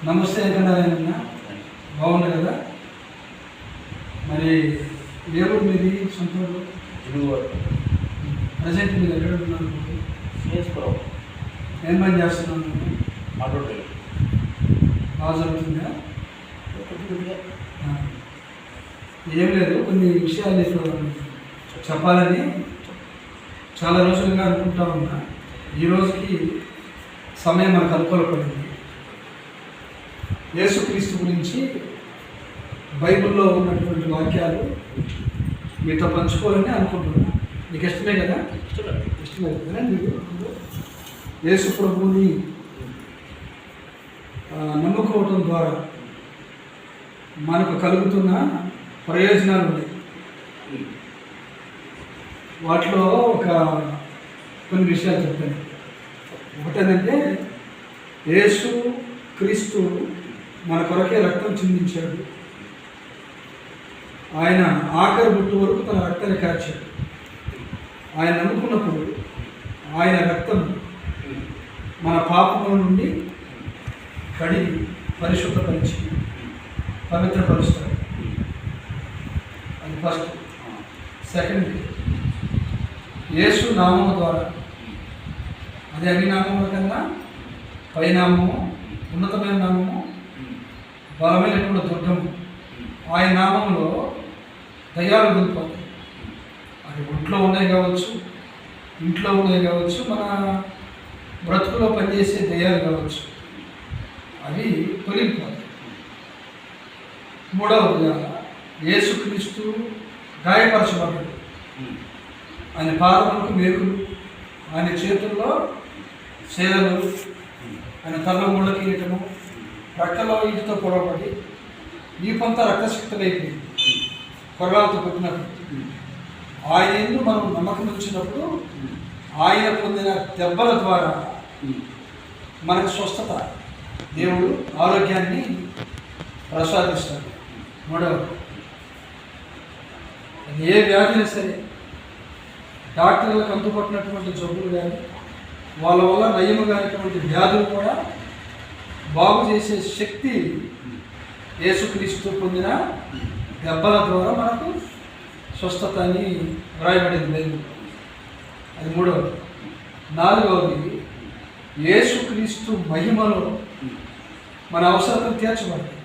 నమస్తే నారాయణ, బాగున్నారు కదా? మరి దేవుడు మీది సొంత ప్రజెంట్ మీరు ఎక్కడ ఉన్నారు? ఏం పని చేస్తున్నాను? బాగా జరుగుతుందా? ఏం లేదు, కొన్ని విషయాలు చెప్పాలని చాలా రోజులుగా అనుకుంటా ఉన్నా. ఈ రోజుకి సమయం మనకు అనుకూలపడింది. యేసుక్రీస్తు గురించి బైబిల్లో ఉన్నటువంటి వాక్యాలు మీతో పంచుకోవాలని అనుకుంటున్నాను. మీకు ఇష్టమే కదా? ఇష్టమే కదా? మీరు యేసు ప్రభువుని నమ్ముకోవటం ద్వారా మనకు కలుగుతున్న ప్రయోజనాలు ఉన్నాయి. వాటిలో కొన్ని విషయాలు చెప్తాను. ఒకటేనంటే, యేసు క్రీస్తు మన కొరకే రక్తం చిందించాడు. ఆయన ఆఖరి బుట్టు వరకు తన రక్తాన్ని కార్చాడు. ఆయన నమ్ముకున్నప్పుడు ఆయన రక్తం మన పాపముల నుండి కడిగి పరిశుద్ధపరిచి పవిత్రపరుస్తాడు. అది ఫస్ట్. సెకండ్, యేసు నామము ద్వారా, అది అన్ని నామముల కన్నా పై నామము, ఉన్నతమైన నామము, బలమైనటువంటి దుర్గము. ఆయన నామంలో దయ్యాలు వదిలిపోతాయి. అది ఒంట్లో ఉన్నాయి కావచ్చు, ఇంట్లో ఉన్నాయి కావచ్చు, మన బ్రతుకులో పనిచేసే దయ్యాలు కావచ్చు, అవి తొలగిపోతాయి. మూడవదిగా, యేసుక్రీస్తు గాయపరచబడ్డాడు. ఆయన పాదములకు మేకులు, ఆయన చేతుల్లో శేలలు, ఆయన తల్ల ముళ్ళ కిరీటము, రక్తలో ఇంటితో పొడవబడి ఈ కొంత రక్తశక్తులైపోయింది కొరగాలతో కొట్టినప్పుడు. ఆయన ఎందు మనం నమ్మకం ఉంచినప్పుడు ఆయన పొందిన దెబ్బల ద్వారా మనకు స్వస్థత, దేవుడు ఆరోగ్యాన్ని ప్రసాదిస్తాడు. మూడవది, ఏ వ్యాధిని సరే, డాక్టర్లకు అందుపట్టినటువంటి జబ్బులు కానీ, వాళ్ళ వల్ల నయము కానిటువంటి వ్యాధులు కూడా బాగు చేసే శక్తి యేసుక్రీస్తు పొందిన దెబ్బల ద్వారా మనకు స్వస్థత అని వ్రాయబడింది బైబిల్. అది మూడవది. నాలుగవది, యేసుక్రీస్తు మహిమలో మన అవసరాలు తీర్చబడతాయి.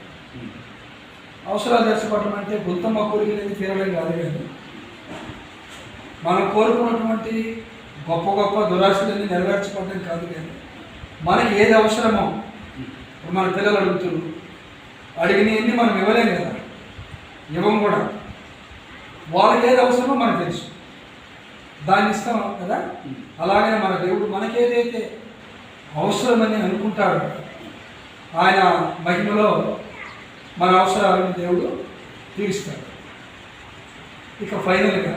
అవసరాలు తీర్చబడటం అంటే గుంతమ్మ కోరికలేని తీరడం కాదు, కానీ మనం కోరుకున్నటువంటి గొప్ప గొప్ప దురాశలన్నీ నెరవేర్చబడడం కాదు, కానీ మనకి ఏది అవసరమో, మన పిల్లలు అడుగుతున్నారు, అడిగినవన్నీ మనం ఇవ్వలేం కదా, ఇవ్వం కూడా. వాళ్ళకి ఏది అవసరమో మనకు తెలుసు, దాన్ని ఇస్తాం కదా. అలాగే మన దేవుడు మనకేదైతే అవసరమని అనుకుంటాడో ఆయన మహిమలో మన అవసరాలను దేవుడు తీరుస్తాడు. ఇక ఫైనల్గా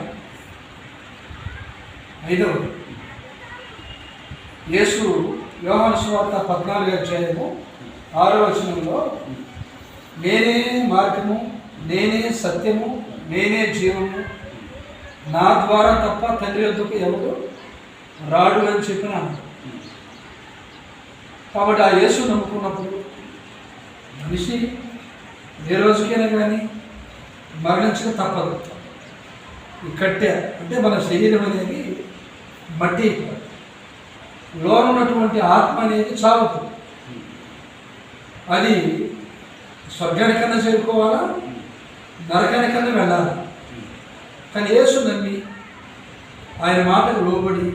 ఐదవది, యేసు యోహాను సువార్త 14:6 నేనే మార్గము, నేనే సత్యము, నేనే జీవము, నా ద్వారా తప్ప తండ్రి వద్దకు ఎవరు రాడు అని చెప్పినాను. కాబట్టి ఆ యేసు నమ్ముకున్నప్పుడు మనిషి ఏ రోజుకైనా కానీ మరణించక తప్పదు. ఈ కట్టె అంటే మన శరీరం అనేది మట్టి, లోన ఉన్నటువంటి ఆత్మ అనేది చావదు. అది స్వర్గానికన్నా చేరుకోవాలా, నరకానికన్నా వెళ్ళాలి. కానీ యేసు నమ్మి ఆయన మాటకు లోబడి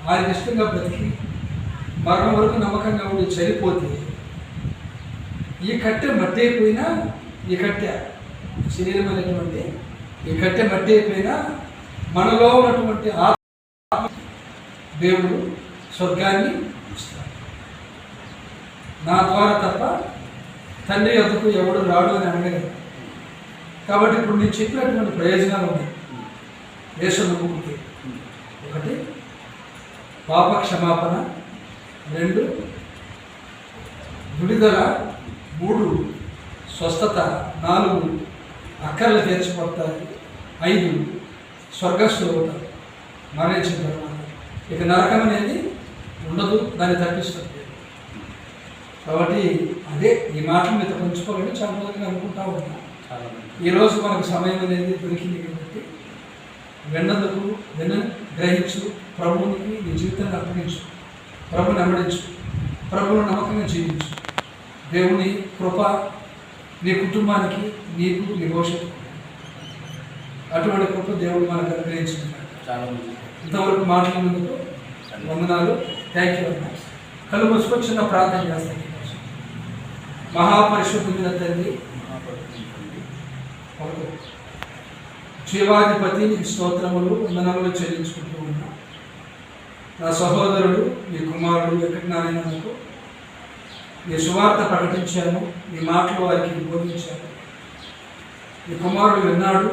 ఆయన ఇష్టంగా బ్రతికి మరణం వరకు నమ్మకంగా ఉండి చనిపోతే, ఈ కట్టె మట్టి అయిపోయినా, ఈ కట్టె శరీరం అనేటువంటి ఈ కట్టె మట్టి అయిపోయినా మనలో ఉన్నటువంటి ఆత్మ దేవుడు స్వర్గాన్ని ఇస్తాడు. నా ద్వారా తప్ప తండ్రి వద్దకు ఎవడు రాడు అని అనగలరు. కాబట్టి ఇప్పుడు నేను చెప్పినటువంటి ప్రయోజనాలు ఉన్నాయి యేసు నమ్ముకుంటే. ఒకటి, పాప క్షమాపణ. 2, విడుదల. 3, స్వస్థత. 4, అక్కర్లు తీర్చబడతాయి. 5, స్వర్గస్థులు అవుతారు మరణించిన తర్వాత. ఇక నరకం అనేది ఉండదు, దాన్ని తప్పిస్తుంది. కాబట్టి అదే ఈ మాటలు మీతో పంచుకోవాలని చాలా రోజులుగా అనుకుంటా ఉన్నాను. ఈరోజు మనకు సమయం అనేది దొరికింది కాబట్టి విన్నందుకు గ్రహించు, ప్రభువునికి నీ జీవితాన్ని అర్పణించు, ప్రభుని వెంబడించు, ప్రభువును నమ్మకంగా జీవించు. దేవుని కృప నీ కుటుంబానికి, నీకు, నీ భవిష్యత్తు అటువంటి కృప దేవుడు మనకు అనుగ్రహించింది. ఇంతవరకు మాట్లాడినందుకు వందనాలు. Thank you very much. కళ్ళు మూసుకొచ్చిన ప్రార్థన చేస్తాను. మహాపరిశుద్ధమైన తండ్రి, జీవాధిపతి, నీ స్తోత్రములు, వందనములు చెల్లించుకుంటూ ఉన్నా. నా సహోదరుడు, నీ కుమారుడు వెంకటనారాయణకు నీ సువార్త ప్రకటించాను, నీ మాటలు వారికి బోధించాను. నీ కుమారుడు విన్నాడు,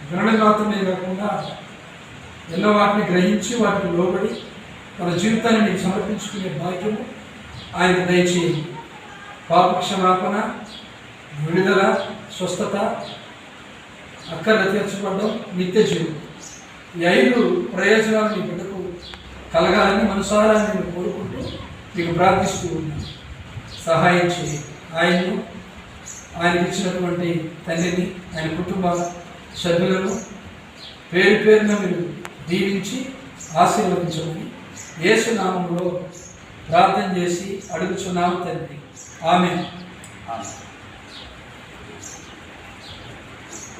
వినడం మాత్రమే కాకుండా ఎన్న వాటిని గ్రహించి వాటిని లోబడి తన జీవితాన్ని నీకు సమర్పించుకునే భాగ్యము ఆయనకు దయచేయండి. పాప క్షమాపణ, విడుదల, స్వస్థత, అక్కర్లు తీర్చబడడం, నిత్య జీవం, ఈ 5 ప్రయోజనాలు నీ బిడ్డకు కలగాలని మనసారా నేను కోరుకుంటూ నీకు ప్రార్థిస్తూ ఉన్నాను. సహాయం చేయి. ఆయనకి ఇచ్చినటువంటి తండ్రిని, ఆయన కుటుంబ సభ్యులను పేరు పేరున మీరు దీవించి ఆశీర్వదించమని యేసు నామములో ప్రార్థన చేసి అడుగుచున్నాము తండ్రి. ఆమేన్.